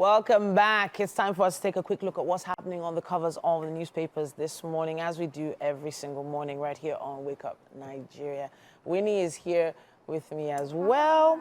Welcome back. It's time for us to take a quick look at what's happening on the covers of the newspapers this morning, as we do every single morning right here on Wake Up Nigeria. Winnie is here with me as well.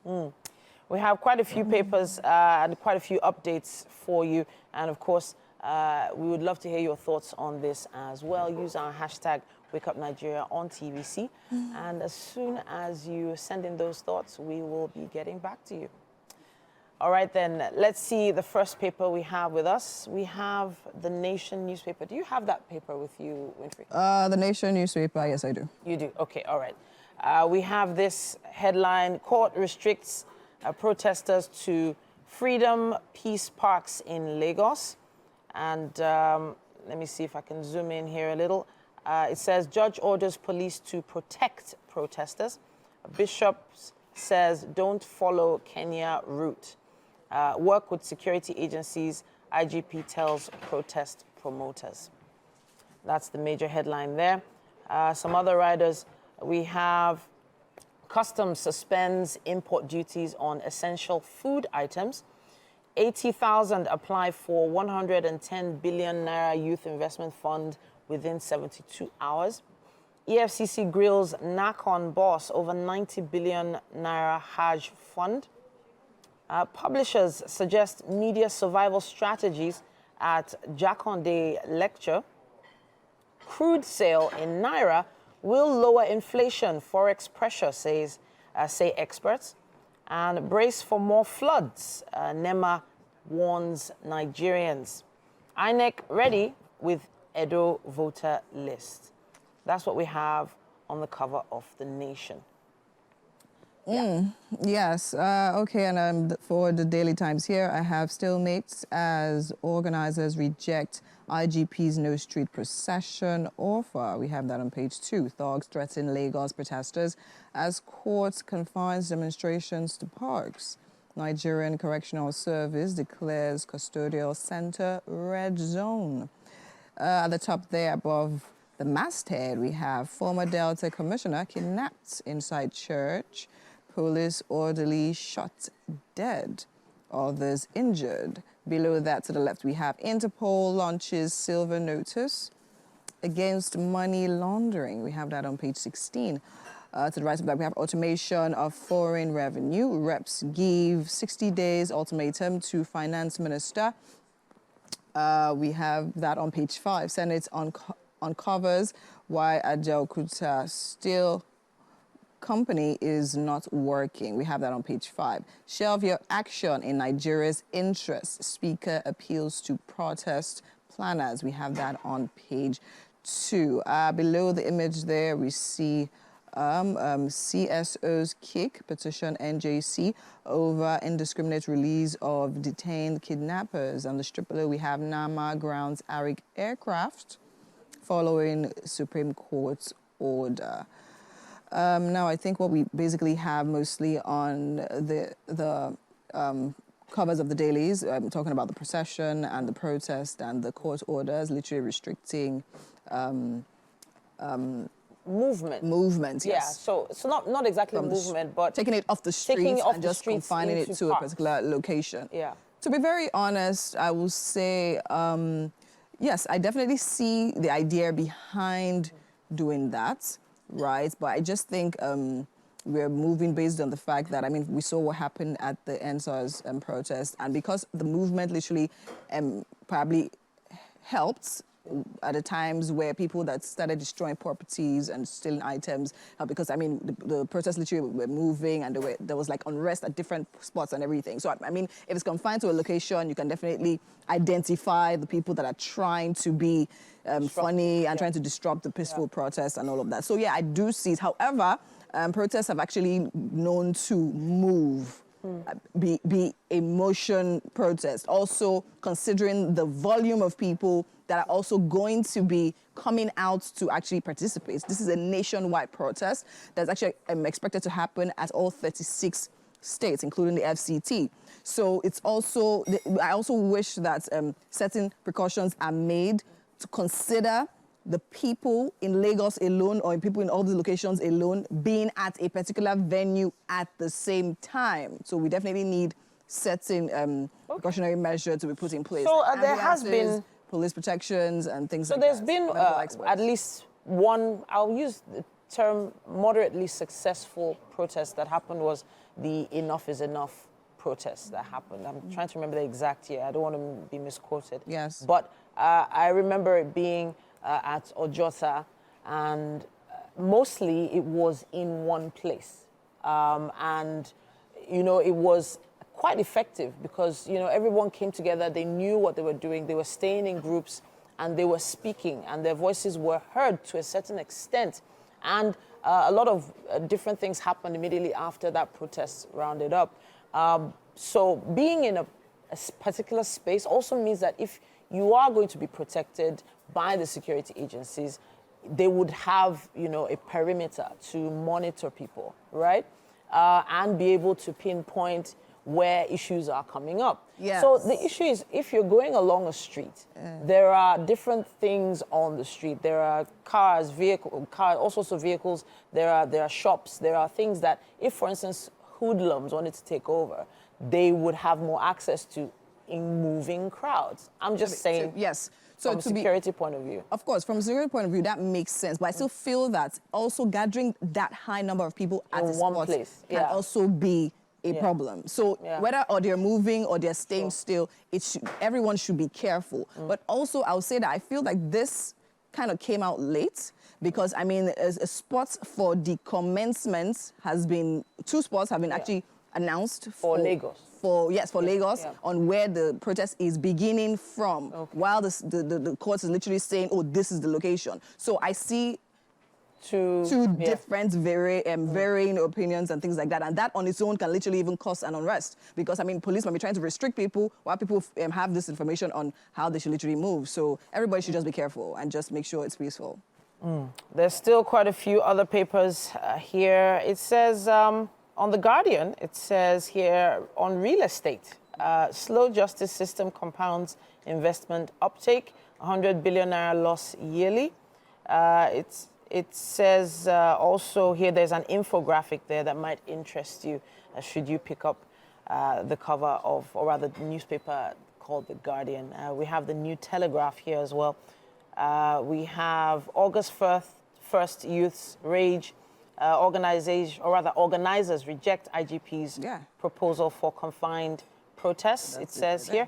Hi. We have quite a few papers and quite a few updates for you. And of course, we would love to hear your thoughts on this as well. Use our hashtag Wake Up Nigeria on TVC. And as soon as you send in those thoughts, we will be getting back to you. All right, then, let's see the first paper we have with us. We have the Nation newspaper. Do you have that paper with you, Winfrey? The Nation newspaper, yes, I do. You do? Okay, all right. We have this headline: Court restricts protesters to Freedom Peace Parks in Lagos. And let me see if I can zoom in here a little. It says, judge orders police to protect protesters. Bishop says, don't follow Kenya route. Work with security agencies, IGP tells protest promoters. That's the major headline there. Some other riders, we have Customs suspends import duties on essential food items. 80,000 apply for 110 billion naira youth investment fund within 72 hours. EFCC grills Nakon boss over 90 billion naira Hajj fund. Publishers suggest media survival strategies at Jakonde lecture. Crude sale in naira will lower inflation, forex pressure, say experts. And brace for more floods, NEMA warns Nigerians. INEC ready with Edo voter list. That's what we have on the cover of the Nation. Yes, okay, and for the Daily Times here, I have stalemates as organizers reject IGP's No Street Procession offer. We have that on page 2. Thugs threaten Lagos protesters as court confines demonstrations to parks. Nigerian Correctional Service declares custodial center red zone. At the top there above the masthead, we have former Delta commissioner kidnapped inside church. Police orderly shot dead. Others injured. Below that, to the left, we have Interpol launches silver notice against money laundering. We have that on page 16. To the right of that, we have automation of foreign revenue. Reps give 60 days ultimatum to finance minister. We have that on page 5. Senate uncovers why Ajaokuta Steel Company is not working. We have that on page 5. Shelve your action in Nigeria's interest. Speaker appeals to protest planners. We have that on page 2. Below the image there, we see CSO's kick, petition NJC over indiscriminate release of detained kidnappers. On the strip below, we have Nama grounds Arik aircraft following Supreme Court's order. Now, I think what we basically have mostly on the covers of the dailies, talking about the procession and the protest and the court orders, literally restricting movement. Yes. Yeah, so not exactly movement, but taking it off the streets and just confining it to a particular location. Yeah. To be very honest, I will say, yes, I definitely see the idea behind doing that. Right, but I just think we're moving based on the fact that, I mean, we saw what happened at the NSAS protest, and because the movement literally probably helped at the times where people that started destroying properties and stealing items, because, I mean, the protests literally were moving and there was like unrest at different spots and everything. So, I mean, if it's confined to a location, you can definitely identify the people that are trying to be funny and trying to disrupt the peaceful protests and all of that. So, yeah, I do see it. However, protests have actually known to move. Be a motion protest. Also, considering the volume of people that are also going to be coming out to actually participate. This is a nationwide protest that's actually expected to happen at all 36 states, including the FCT. So it's also, I also wish that certain precautions are made to consider the people in Lagos alone or people in all the locations alone being at a particular venue at the same time. So we definitely need certain precautionary measures to be put in place. So like there has ambulances, been police protections and things So like there's that. been Medical experts. at least one, I'll use the term moderately successful protest that happened was the Enough is Enough protest that happened. I'm trying to remember the exact year. I don't want to be misquoted. Yes. But I remember it being at Ojota, and mostly it was in one place. And, you know, it was quite effective because, you know, everyone came together. They knew what they were doing. They were staying in groups and they were speaking and their voices were heard to a certain extent. And a lot of different things happened immediately after that protest rounded up. So being in a particular space also means that if you are going to be protected by the security agencies, they would have, you know, a perimeter to monitor people, right? And be able to pinpoint where issues are coming up. Yes. So the issue is, if you're going along a street, there are different things on the street. There are cars, all sorts of vehicles. There are shops. There are things that, if, for instance, hoodlums wanted to take over, they would have more access to in moving crowds. I'm just saying. Yes. So from a security point of view. Of course, from a security point of view, that makes sense. But I still feel that also gathering that high number of people at In a one spot place, can also be a problem. So whether or they're moving or they're staying still, everyone should be careful. But also, I'll say that I feel like this kind of came out late because, I mean, a spot for the commencement has been, 2 spots have been actually announced for Lagos. For Lagos, on where the protest is beginning from, while the court is literally saying, oh, this is the location. So I see two different, varying opinions and things like that. And that on its own can literally even cause an unrest. Because, I mean, police might be trying to restrict people while people have this information on how they should literally move. So everybody should just be careful and just make sure it's peaceful. There's still quite a few other papers here. It says, on The Guardian, it says here, on real estate, slow justice system compounds investment uptake, 100 billion naira loss yearly. It says also here, there's an infographic there that might interest you, should you pick up the cover of, or rather the newspaper called The Guardian. We have the New Telegraph here as well. We have August 1st youths rage, organizers reject IGP's proposal for confined protests, it says here.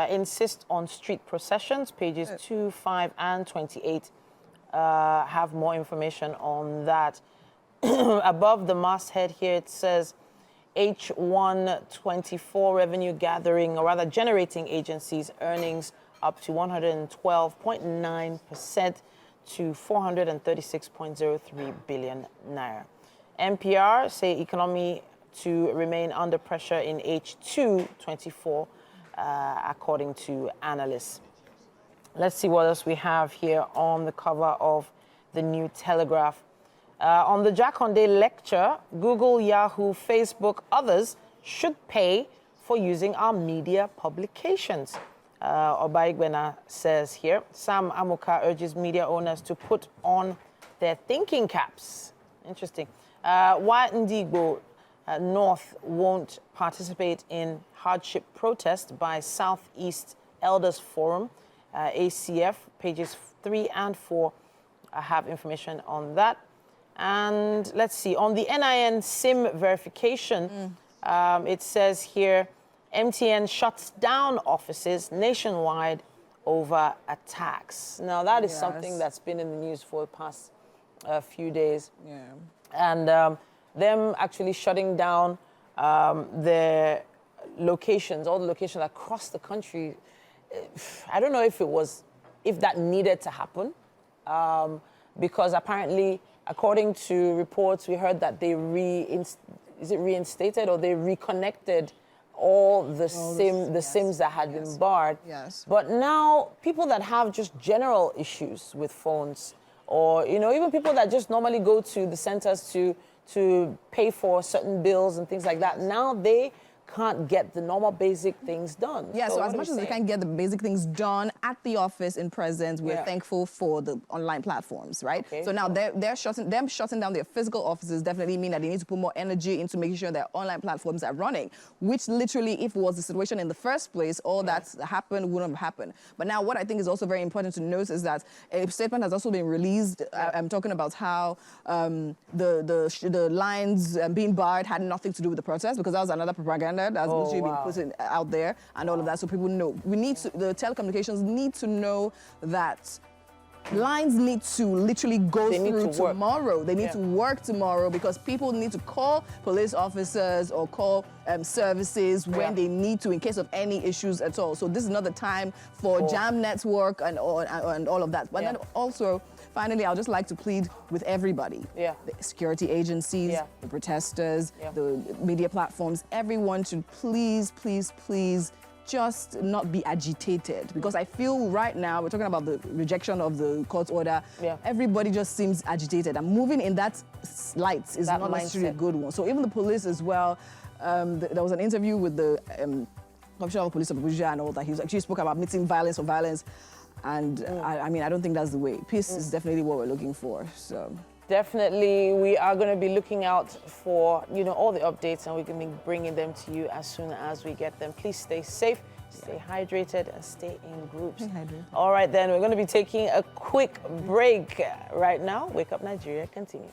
Insist on street processions, pages 2, 5, and 28. Have more information on that. Above the masthead here, it says H124 revenue gathering, or rather generating agencies earnings up to 112.9% to 436.03 billion naira. NPR say economy to remain under pressure in H2 24, according to analysts. Let's see what else we have here on the cover of the New Telegraph. On the Jakonde lecture, Google, Yahoo, Facebook, others should pay for using our media publications. Obaigbena says here, Sam Amuka urges media owners to put on their thinking caps. Interesting. Why Ndigbo North won't participate in hardship protest by Southeast Elders Forum, ACF, pages 3 and 4 have information on that. And let's see, on the NIN-SIM verification, it says here, MTN shuts down offices nationwide over attacks. Now, that is something that's been in the news for the past few days. And them actually shutting down their locations, all the locations across the country. I don't know if that needed to happen, because apparently, according to reports, we heard that they reinstated or they reconnected all the SIMs that had been barred. But now, people that have just general issues with phones, or even people that just normally go to the centers to pay for certain bills and things like that, now they can't get the normal basic things done. Yeah, so what as are much we as they saying? can get the basic things done at the office in presence, we're thankful for the online platforms, right? Okay, so now they're shutting down their physical offices definitely mean that they need to put more energy into making sure that online platforms are running, which literally, if it was the situation in the first place, all that's happened wouldn't have happened. But now what I think is also very important to note is that a statement has also been released. I'm talking about how the lines being barred had nothing to do with the protest, because that was another propaganda that's literally been put out there and all of that, so people know. We need to, the telecommunications need to know that lines need to literally go through tomorrow. They need to work tomorrow, because people need to call police officers or call services when they need to, in case of any issues at all. So this is not the time for jam network and all of that. But then also, finally, I'd just like to plead with everybody, the security agencies, the protesters, the media platforms, everyone should please, please, please just not be agitated, because I feel right now, we're talking about the rejection of the court order, everybody just seems agitated, and moving in that light is not necessarily a good one. So even the police as well, there was an interview with the Commissioner of Police of Abuja and all that. He actually spoke about meeting violence or violence, and I mean, I don't think that's the way. Peace is definitely what we're looking for, so. Definitely, we are going to be looking out for, all the updates, and we're going to be bringing them to you as soon as we get them. Please stay safe, stay hydrated, and stay in groups. Stay hydrated. All right, then, we're going to be taking a quick break right now. Wake Up Nigeria continues.